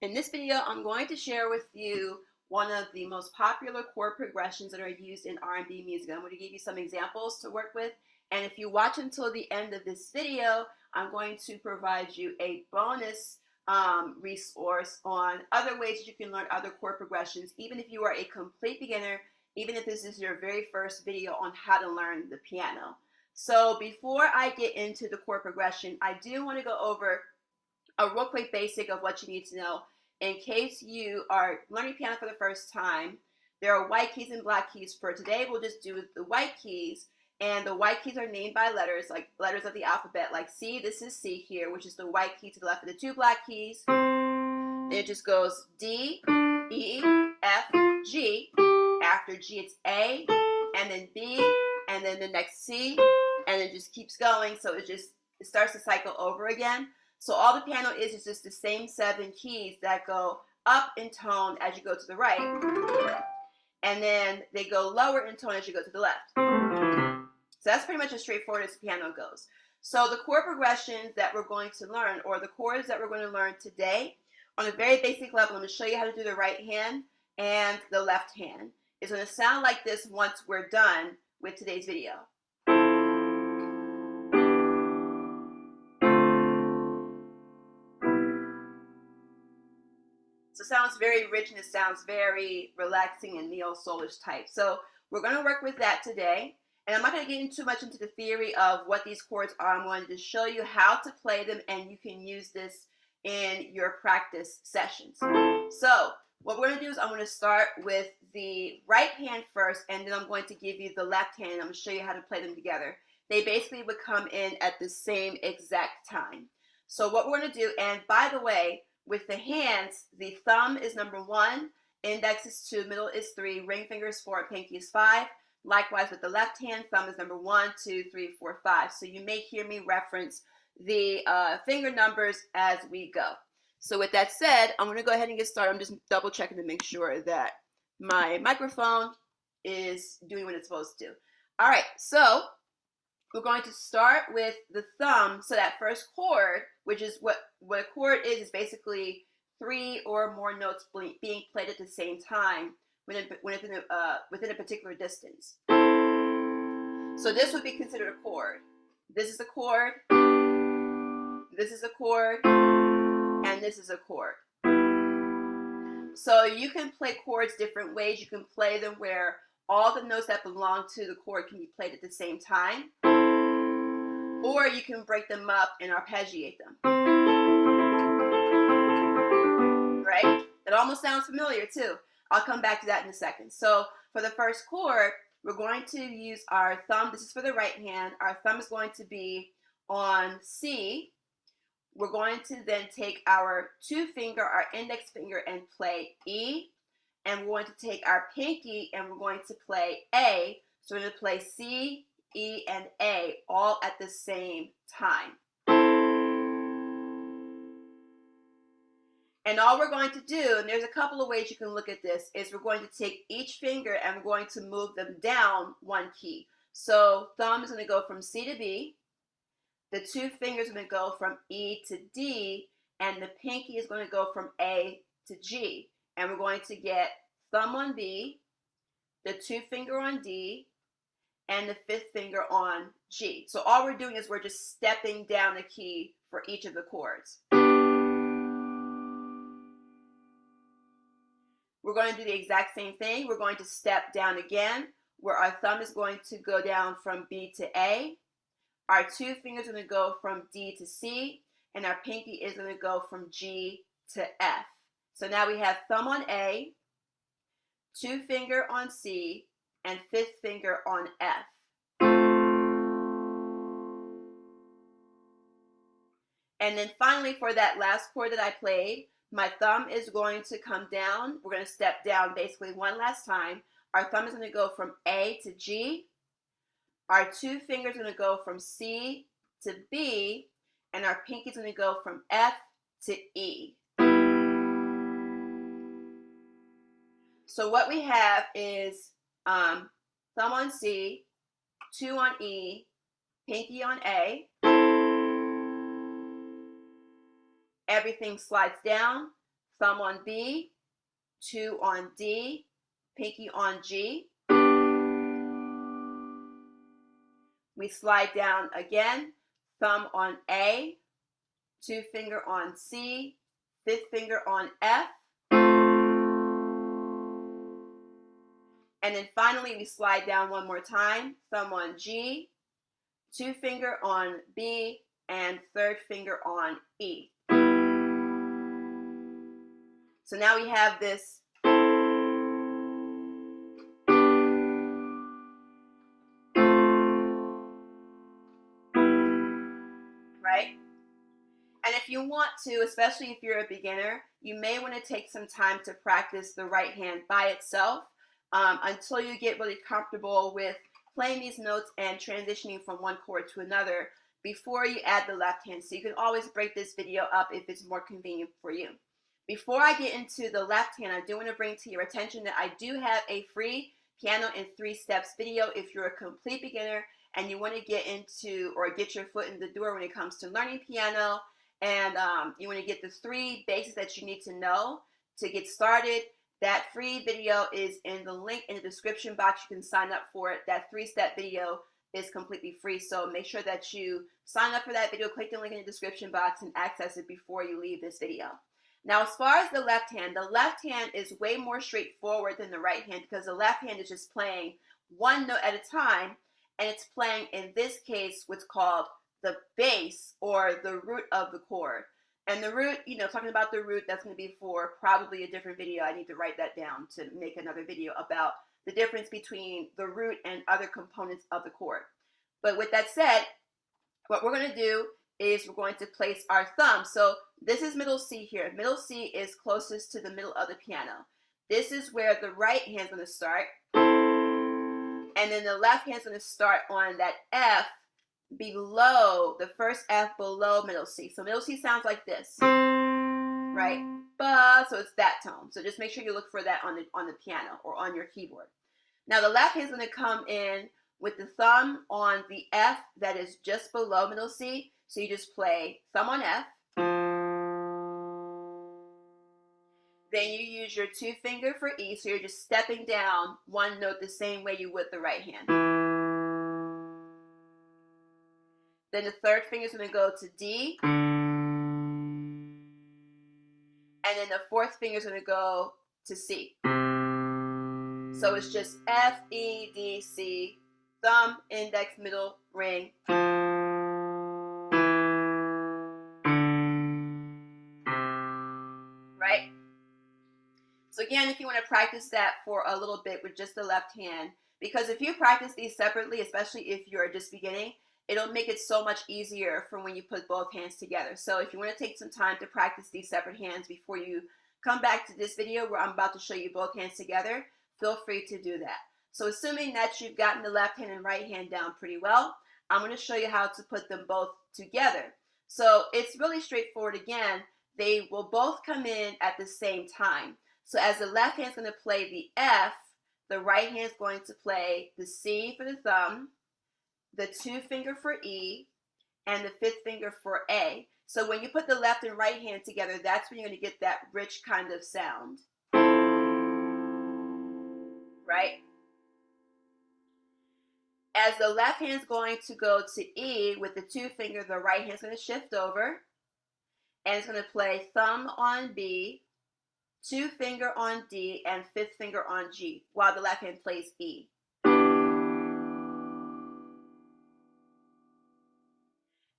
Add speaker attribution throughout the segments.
Speaker 1: In this video, I'm going to share with you one of the most popular chord progressions that are used in R&B music. I'm going to give you some examples to work with, and if you watch until the end of this video, I'm going to provide you a bonus resource on other ways you can learn other chord progressions, even if you are a complete beginner, even if this is your very first video on how to learn the piano. So before I get into the chord progression, I do want to go over a real quick basic of what you need to know in case you are learning piano for the first time. There are white keys and black keys. For today, we'll just do the white keys, and the white keys are named by letters, like letters of the alphabet, like C. This is C here, which is the white key to the left of the two black keys. And it just goes D, E, F, G. After G, it's A, and then B, and then the next C, and it just keeps going. So it starts to cycle over again. So all the piano is just the same 7 keys that go up in tone as you go to the right, and then they go lower in tone as you go to the left. So that's pretty much as straightforward as the piano goes. So the chord progressions that we're going to learn, or the chords that we're going to learn today, on a very basic level, I'm going to show you how to do the right hand and the left hand. It's going to sound like this once we're done with today's video. So it sounds very rich and it sounds very relaxing and neo-soulish type. So we're going to work with that today. And I'm not going to get too much into the theory of what these chords are. I'm going to just show you how to play them, and you can use this in your practice sessions. So what we're going to do is I'm going to start with the right hand first, and then I'm going to give you the left hand. I'm going to show you how to play them together. They basically would come in at the same exact time. So what we're going to do, and by the way, with the hands, the thumb is number 1, index is 2, middle is 3, ring finger is 4, pinky is 5. Likewise with the left hand, thumb is number 1, 2, 3, 4, 5. So you may hear me reference the finger numbers as we go. So with that said, I'm going to go ahead and get started. I'm just double checking to make sure that my microphone is doing what it's supposed to do. All right, so we're going to start with the thumb. So that first chord, which is what a chord is basically 3 or more notes being played at the within a particular distance. So this would be considered a chord. This is a chord, this is a chord, and this is a chord. So you can play chords different ways. You can play them where all the notes that belong to the chord can be played at the same time, or you can break them up and arpeggiate them. Right? It almost sounds familiar too. I'll come back to that in a second. So for the first chord, we're going to use our thumb. This is for the right hand. Our thumb is going to be on C. We're going to then take our 2 finger, our index finger, and play E. And we're going to take our pinky and we're going to play A. So we're going to play C, E, and A all at the same time. And all we're going to do, and there's a couple of ways you can look at this, is we're going to take each finger and we're going to move them down 1 key. So thumb is going to go from C to B. The 2 fingers are going to go from E to D, and the pinky is going to go from A to G. And we're going to get thumb on B, the 2 finger on D, and the 5th finger on G. So all we're doing is we're just stepping down a key for each of the chords. We're going to do the exact same thing. We're going to step down again, where our thumb is going to go down from B to A. Our 2 fingers are going to go from D to C, and our pinky is going to go from G to F. So now we have thumb on A, 2 finger on C, and 5th finger on F. And then finally, for that last chord that I played, my thumb is going to come down. We're going to step down basically one last time. Our thumb is going to go from A to G. Our 2 fingers are going to go from C to B, and our pinky is going to go from F to E. So what we have is thumb on C, 2 on E, pinky on A. Everything slides down, thumb on B, 2 on D, pinky on G. We slide down again, thumb on A, 2 finger on C, 5th finger on F. And then finally we slide down one more time, thumb on G, 2 finger on B, and 3rd finger on E. So now we have this right? And if you want to, especially if you're a beginner, you may want to take some time to practice the right hand by itself until you get really comfortable with playing these notes and transitioning from one chord to another before you add the left hand. So you can always break this video up if it's more convenient for you. Before I get into the left hand, I do want to bring to your attention that I do have a free piano in 3 steps video if you're a complete beginner and you want to get into or get your foot in the door when it comes to learning piano, and you want to get the 3 basics that you need to know to get started. That free video is in the link in the description box. You can sign up for it. That 3-step video is completely free, so make sure that you sign up for that video, click the link in the description box, and access it before you leave this video. Now, as far as the left hand is way more straightforward than the right hand because the left hand is just playing one note at a time, and it's playing, in this case, what's called the bass or the root of the chord. And the root, talking about the root, that's going to be for probably a different video. I need to write that down to make another video about the difference between the root and other components of the chord. But with that said, what we're going to do is we're going to place our thumb. So this is middle C here. Middle C is closest to the middle of the piano. This is where the right hand's going to start. And then the left hand's going to start on that F below, the first F below middle C. So middle C sounds like this, right? Ba, so it's that tone. So just make sure you look for that on the piano or on your keyboard. Now the left hand's going to come in with the thumb on the F that is just below middle C. So you just play thumb on F. Then you use your 2 finger for E, so you're just stepping down one note the same way you would the right hand. Then the 3rd finger is going to go to D. And then the 4th finger is going to go to C. So it's just F, E, D, C, thumb, index, middle, ring. Right? So again, if you want to practice that for a little bit with just the left hand, because if you practice these separately, especially if you're just beginning, it'll make it so much easier for when you put both hands together. So if you want to take some time to practice these separate hands before you come back to this video where I'm about to show you both hands together, feel free to do that. So assuming that you've gotten the left hand and right hand down pretty well, I'm going to show you how to put them both together. So it's really straightforward again. They will both come in at the same time. So as the left hand's going to play the F, the right hand's going to play the C for the thumb, the 2 finger for E, and the 5th finger for A. So when you put the left and right hand together, that's when you're going to get that rich kind of sound. Right? As the left hand's going to go to E with the 2 finger, the right hand's going to shift over, and it's going to play thumb on B, 2 finger on D, and 5th finger on G, while the left hand plays E.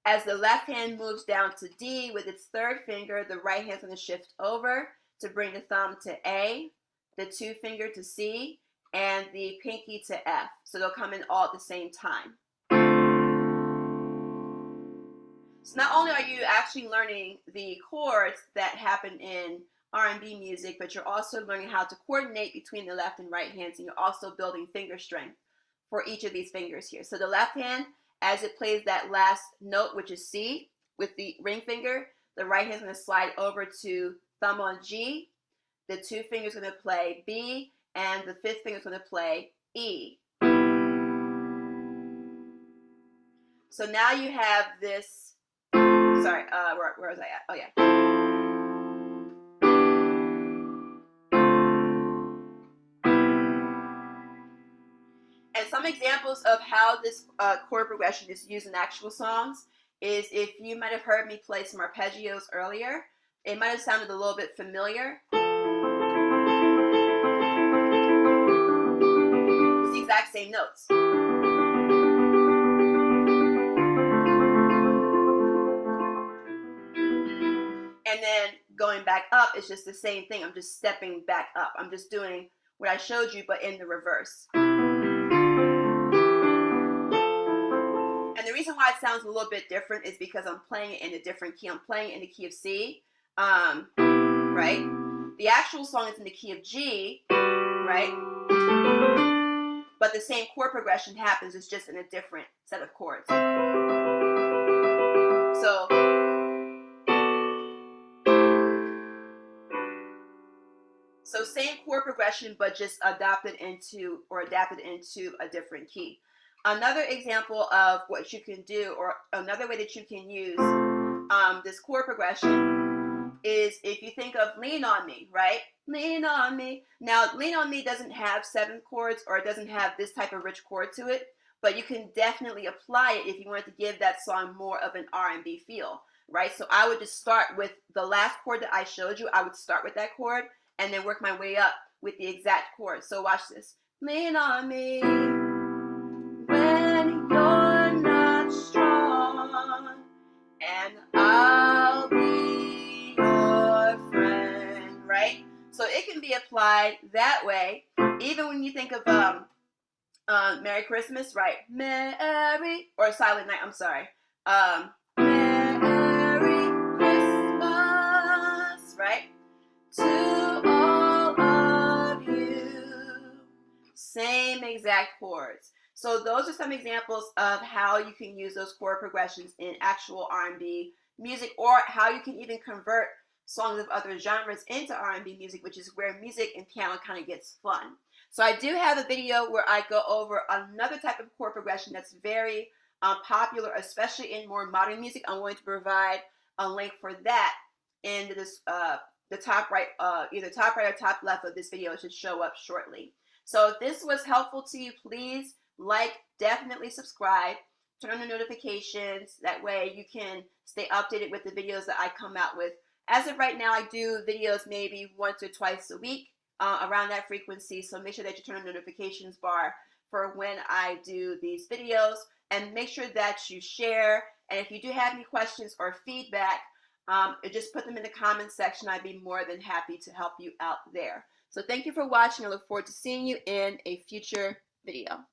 Speaker 1: As the left hand moves down to D with its 3rd finger, the right hand's going to shift over to bring the thumb to A, the 2 finger to C, and the pinky to F. So they'll come in all at the same time. So not only are you actually learning the chords that happen in R&B music, but you're also learning how to coordinate between the left and right hands, and you're also building finger strength for each of these fingers here. So the left hand, as it plays that last note, which is C, with the ring finger, the right hand is going to slide over to thumb on G, the 2 fingers are going to play B, and the 5th finger is going to play E. So now you have this, sorry, where was I at? Oh yeah. And some examples of how this chord progression is used in actual songs is, if you might have heard me play some arpeggios earlier, it might have sounded a little bit familiar. It's the exact same notes. And then going back up, it's just the same thing. I'm just stepping back up. I'm just doing what I showed you, but in the reverse. And the reason why it sounds a little bit different is because I'm playing it in a different key. I'm playing it in the key of C, right? The actual song is in the key of G, right? But the same chord progression happens, it's just in a different set of chords. So same chord progression, but just adapted into a different key. Another example of what you can do, or another way that you can use this chord progression, is if you think of Lean On Me, right? Lean on me. Now, Lean On Me doesn't have 7 chords, or it doesn't have this type of rich chord to it, but you can definitely apply it if you wanted to give that song more of an R&B feel, right? So I would just start with the last chord that I showed you. I would start with that chord and then work my way up with the exact chord. So watch this. Lean on me when you're not strong, and I'll be your friend, right? So it can be applied that way, even when you think of Merry Christmas, right? Merry, or Silent Night, I'm sorry. Merry Christmas, right? To all of you. Same exact chords. So those are some examples of how you can use those chord progressions in actual R&B music, or how you can even convert songs of other genres into R&B music, which is where music and piano kind of gets fun. So I do have a video where I go over another type of chord progression that's very popular, especially in more modern music. I'm going to provide a link for that in this the top right, either top right or top left of this video. It should show up shortly. So if this was helpful to you, please like, definitely subscribe, turn on the notifications. That way you can stay updated with the videos that I come out with. As of right now, I do videos maybe once or twice a week, around that frequency. So make sure that you turn on the notifications bar for when I do these videos, and make sure that you share. And if you do have any questions or feedback, just put them in the comments section. I'd be more than happy to help you out there. So thank you for watching. I look forward to seeing you in a future video.